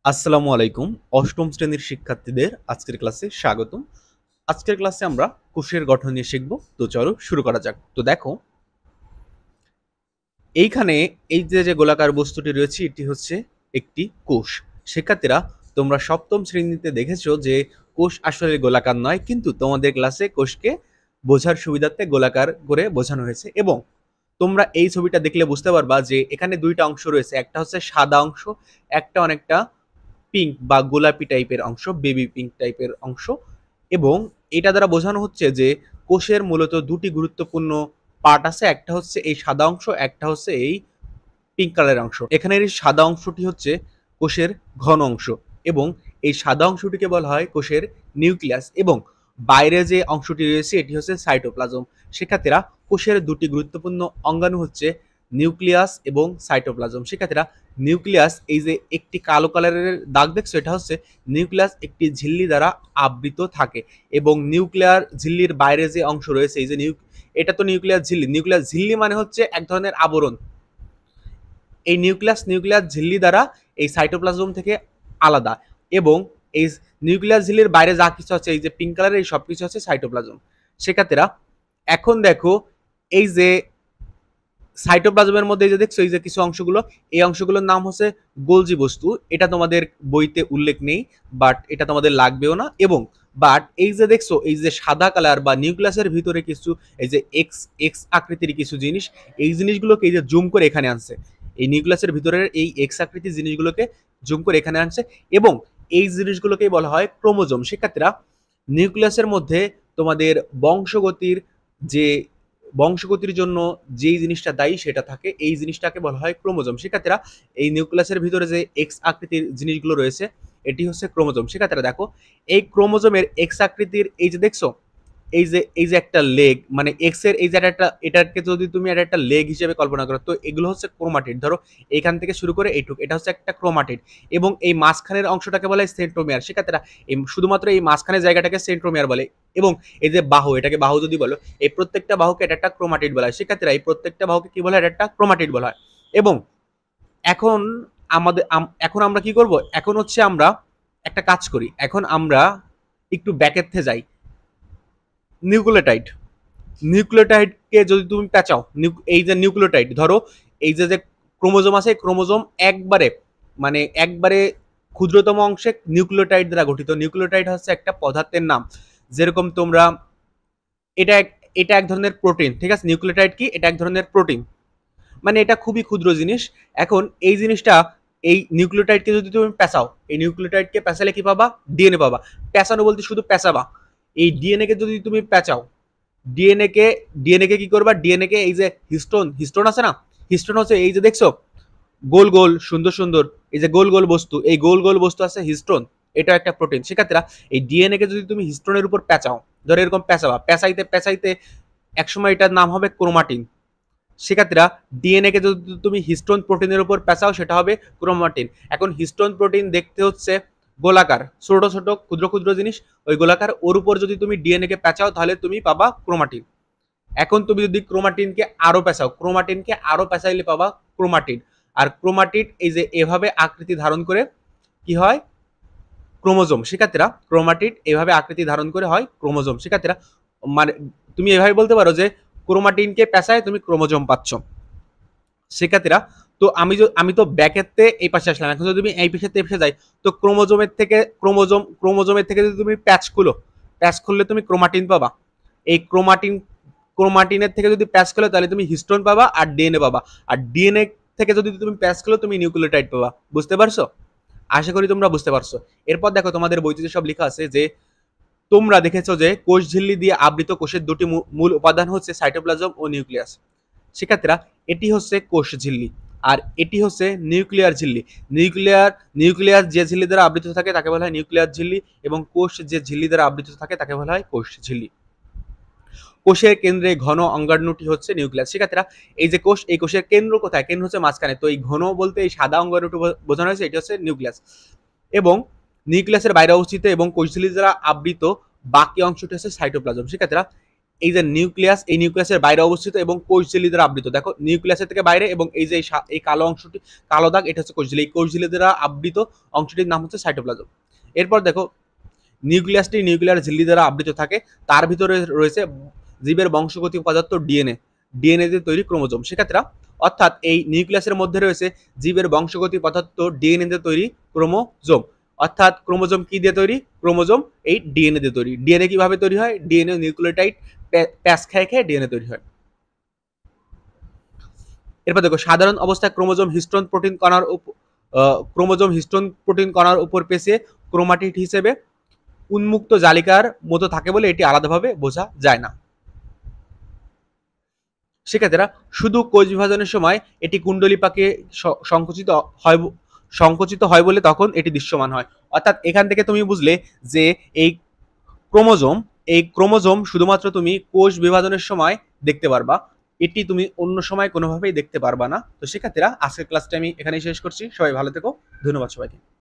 আসসালামু আলাইকুম। অষ্টম শ্রেণীর শিক্ষার্থীদের আজকের ক্লাসে স্বাগতম। আজকের ক্লাসে আমরা কোষের গঠন নিয়ে শিখব। তো চলো শুরু করা যাক। তো দেখো, এইখানে এই যে গোলাকার বস্তুটি রয়েছে এটি হচ্ছে একটি কোষ। শিক্ষার্থীরা, তোমরা সপ্তম শ্রেণীতে দেখেছো যে কোষ আসলে গোলাকার নয়, কিন্তু তোমাদের ক্লাসে কোষকে বোঝার সুবিধার্থে গোলাকার করে বোঝানো হয়েছে। এবং তোমরা এই ছবিটা দেখলে বুঝতে পারবা যে এখানে দুইটা অংশ রয়েছে, একটা হচ্ছে সাদা অংশ, একটা অনেকটা পিঙ্ক বা গোলাপি টাইপের অংশ, বেবি পিঙ্ক টাইপের অংশ। এবং এটা দ্বারা বোঝানো হচ্ছে যে কোষের মূলত দুটি গুরুত্বপূর্ণ পার্ট আছে, একটা হচ্ছে এই সাদা অংশ, একটা হচ্ছে এই পিঙ্ক কালারের অংশ। এখানের এই সাদা অংশটি হচ্ছে কোষের ঘন অংশ, এবং এই সাদা অংশটিকে বলা হয় কোষের নিউক্লিয়াস, এবং বাইরে যে অংশটি রয়েছে এটি হচ্ছে সাইটোপ্লাজম। শিক্ষার্থীরা, কোষের দুটি গুরুত্বপূর্ণ অঙ্গাণু হচ্ছে নিউক্লিয়াস এবং সাইটোপ্লাজম। শিক্ষার্থীরা, নিউক্লিয়াস, এই যে একটি কালো কালারের দাগ দেখছো, এটা হচ্ছে নিউক্লিয়াস একটি ঝিল্লি দ্বারা আবৃত থাকে। এবং নিউক্লিয়ার ঝিল্লির বাইরে যে অংশ রয়েছে, এই যে এটা তো নিউক্লিয়াস ঝিল্লি। নিউক্লিয়াস ঝিল্লি মানে হচ্ছে এক ধরনের আবরণ। এই নিউক্লিয়াস ঝিল্লি দ্বারা এই সাইটোপ্লাজম থেকে আলাদা। এবং এই নিউক্লিয়াস ঝিল্লির বাইরে যা কিছু আছে, এই যে পিঙ্ক কালারের, এই সব কিছু হচ্ছে সাইটোপ্লাজম। শিক্ষার্থীরা, এখন দেখো, এই যে সাইটোপ্লাজমের মধ্যে যে দেখছো এই যে কিছু অংশগুলো, এই অংশগুলোর নাম হচ্ছে গোলজি বস্তু। এটা তোমাদের বইতে উল্লেখ নেই, বাট এটা তোমাদের লাগবেও না। এবং বাট এই যে দেখছো এই যে সাদা কালার বা নিউক্লিয়াসের ভিতরে কিছু এই যে এক্স এক্স আকৃতির কিছু জিনিস, এই জিনিসগুলোকে এই যে জুম করে এখানে আনছে। এই নিউক্লিয়াসের ভিতরের এই এক্স আকৃতির জিনিসগুলোকে জুম করে এখানে আনছে, এবং এই জিনিসগুলোকেই বলা হয় ক্রোমোজোম। শিক্ষার্থীরা, নিউক্লিয়াসের মধ্যে তোমাদের বংশগতির যে বংশগতির জন্য যেই জিনিসটা দায়ী সেটা থাকে, এই জিনিসটাকে বলা হয় ক্রোমোজোম। শিক্ষার্থীরা, এই নিউক্লিয়াসের ভিতরে যে এক্স আকৃতির জিনিসগুলো রয়েছে এটি হচ্ছে ক্রোমোজোম। শিক্ষার্থীরা দেখো, এই ক্রোমোজোমের এক্স আকৃতির এই যে দেখছো, এই যে একটা লেগ, মানে এক্স এর এই যে একটা, এটাকে যদি তুমি একটা লেগ হিসেবে কল্পনা করো, তো এগুলো হচ্ছে ক্রোমাটিড। ধরো এইখান থেকে শুরু করে এইটুক, এটা হচ্ছে একটা ক্রোমাটিড। এবং এই মাঝখানের অংশটাকে বলে সেন্ট্রোমিয়ার। শিক্ষার্থীরা, এই শুধুমাত্র এই মাঝখানের জায়গাটাকে সেন্ট্রোমিয়ার বলে। এবং এই যে বাহু, এটাকে বাহু যদি বলো, এই প্রত্যেকটা বাহুকে এটা একটা ক্রোমাটিড বলা হয়। শিক্ষার্থীরা, এই প্রত্যেকটা বাহুকে কি বলা হয়? এটা একটা ক্রোমাটিড বলা হয়। এবং এখন এখন আমরা কি করব? এখন হচ্ছে আমরা একটা কাজ করি। এখন আমরা একটু ব্যাকের যাই। নিউক্লিওটাইড, নিউক্লিওটাইডকে যদি তুমি পেঁচাও, এই যে নিউক্লিওটাইড, ধরো এই যে যে ক্রোমোজোম আছে, ক্রোমোজোম একবারে, মানে একবারে ক্ষুদ্রতম অংশে নিউক্লিওটাইড দ্বারা গঠিত। নিউক্লিওটাইড হচ্ছে একটা পদার্থের নাম। যেরকম তোমরা, এটা এটা এক ধরনের প্রোটিন, ঠিক আছে? নিউক্লিওটাইড কি? এটা এক ধরনের প্রোটিন, মানে এটা খুবই ক্ষুদ্র জিনিস। এখন এই জিনিসটা, এই নিউক্লিওটাইডকে যদি তুমি পেঁচাও, এই নিউক্লিওটাইডকে পেঁচালে কি পাবা? ডিএনএ পাবা। পেঁচানো বলতে শুধু পেঁচাবা। এই ডিএনএ কে যদি তুমি পেঁচাও, ডিএনএ কে ডিএনএ কে কি করবা? ডিএনএ কে এই যে হিস্টোন, হিস্টোন আছে না, হিস্টোন হচ্ছে এই যে দেখছো গোল গোল সুন্দর সুন্দর এই যে গোল গোল বস্তু, এই গোল গোল বস্তু আছে হিস্টোন, এটা একটা প্রোটিন। শিক্ষার্থীরা, এই ডিএনএ কে যদি তুমি হিস্টোনের উপর পেঁচাও, ধরো এরকম পেঁচাবা, পেঁচাইতে পেঁচাইতে একসময় এটার নাম হবে ক্রোমাটিন। শিক্ষার্থীরা, ডিএনএ কে যদি তুমি হিস্টোন প্রোটিনের উপর পেঁচাও সেটা হবে ক্রোমাটিন। এখন হিস্টোন প্রোটিন দেখতে হচ্ছে গোলাকার, ছোট ছোট ক্ষুদ্র ক্ষুদ্র জিনিস, ওই গোলাকার, ওর উপর যদি তুমি ডিএনএ কে পেঁচাও তাহলে তুমি পাবা ক্রোমাটিন। এখন তুমি যদি ক্রোমাটিনকে আরো পেঁচাও, ক্রোমাটিনকে আরো পেঁচাইলে পাবা ক্রোমাটিড। আর ক্রোমাটিড এই যে এভাবে আকৃতি ধারণ করে কি হয়? ক্রোমোজোম। শিক্ষার্থীরা, ক্রোমাটিড এভাবে আকৃতি ধারণ করে হয় ক্রোমোজোম। শিক্ষার্থীরা, মানে তুমি এভাবে বলতে পারো যে ক্রোমাটিনকে পেঁচায় তুমি ক্রোমোজোম পাচ্ছ। শিক্ষার্থীরা, তো আমি তো ব্যাকেতে এই পাশে আসলাম, এখন যদি তুমি এই পাশে এই পাশে যাই, তো ক্রোমোজোমের থেকে যদি তুমি প্যাচ খুলো, প্যাচ খুললে তুমি ক্রোমাটিন পাবা। এই ক্রোমাটিনের থেকে যদি প্যাচ খোলো তাহলে তুমি হিস্টোন পাবা আর ডিএনএ পাবা। আর ডিএনএ থেকে যদি তুমি প্যাচ খোলো তুমি নিউক্লিওটাইড পাবা। বুঝতে পারছো? আশা করি তোমরা বুঝতে পারছো। এরপর দেখো, তোমাদের বইতে সব লেখা আছে যে তোমরা দেখেছো যে কোষ ঝিল্লি দিয়ে আবৃত কোষের দুটি মূল উপাদান হচ্ছে সাইটোপ্লাজম ও নিউক্লিয়াস। শিক্ষার্থীরা, এটি হচ্ছে কোষ ঝিল্লি, আর এটি হচ্ছে নিউক্লিয়ার ঝিল্লি। নিউক্লিয়ার যে ঝিল্লি দ্বারা আবৃত থাকে তাকে বলা হয় নিউক্লিয়ার ঝিল্লি, এবং কোষ যে ঝিল্লি দ্বারা আবৃত থাকে তাকে বলা হয় কোষ ঝিল্লি। কোষের কেন্দ্রে ঘন অঙ্গাণুটি হচ্ছে নিউক্লিয়াস। শিক্ষার্থীরা, এই যে কোষ, এই কোষের কেন্দ্র কোথায়? কেন্দ্র হচ্ছে মাঝখানে। তো এই ঘন বলতে এই সাদা অঙ্গাণুটি বোঝানো হয়েছে, এটি হচ্ছে নিউক্লিয়াস। এবং নিউক্লিয়াসের বাইরে অবস্থিত এবং কোষঝিল্লি দ্বারা আবৃত বাকি অংশটি হচ্ছে সাইটোপ্লাজম। শিক্ষার্থীরা, এই যে নিউক্লিয়াস, এই নিউক্লিয়াসের বাইরে অবস্থিত এবং কোষঝিল্লি দ্বারা আবৃত। দেখো নিউক্লিয়াসের থেকে বাইরে এবং এই যে এই কালো অংশটি, কালো দাগ, এটা হচ্ছে কোষঝিল্লি। এই কোষঝিল্লি দ্বারা আবৃত অংশটির নাম হচ্ছে সাইটোপ্লাজম। এরপর দেখো নিউক্লিয়াসটি নিউক্লিয়ার ঝিল্লি দ্বারা আবৃত থাকে, তার ভিতরে রয়েছে জীবের বংশগতি পদার্থ ডিএনএ, ডিএনএ দিয়ে তৈরি ক্রোমোজোম। সেক্ষেত্রে অর্থাৎ এই নিউক্লিয়াসের মধ্যে রয়েছে জীবের বংশগতি পদার্থ ডিএনএ দিয়ে তৈরি ক্রোমোজোম। অর্থাৎ ক্রোমোজোম কি দিয়ে তৈরি? ক্রোমোজোম এই ডিএনএ দিয়ে তৈরি। ডিএনএ কিভাবে তৈরি হয়? ডিএনএ নিউক্লিওটাইড প্যাচ খেয়ে খেয়ে ডিএনএ তৈরি হয়। এরপর দেখো সাধারণ অবস্থায় ক্রোমোজোম হিস্টোন প্রোটিন কণার ক্রোমোজোম হিস্টোন প্রোটিন কণার উপর পেঁচিয়ে ক্রোমাটিড হিসেবে উন্মুক্ত জালিকার মতো থাকে বলে এটি আলাদাভাবে বোঝা যায় না। শিক্ষার্থীরা শুধু কোষ বিভাজনের সময় এটি কুণ্ডলী পাকে সংকুচিত হয় বলে তখন এটি দৃশ্যমান হয়। অর্থাৎ এখান থেকে তুমি বুঝলে যে এই ক্রোমোজোম, এই ক্রোমোজোম শুধুমাত্র তুমি কোষ বিভাজনের সময় দেখতে পারবা, এটি তুমি অন্য সময় কোনোভাবেই দেখতে পারবা না। তো শিক্ষার্থীরা আজকের ক্লাসটা আমি এখানেই শেষ করছি। সবাই ভালো থেকো, ধন্যবাদ সবাইকে।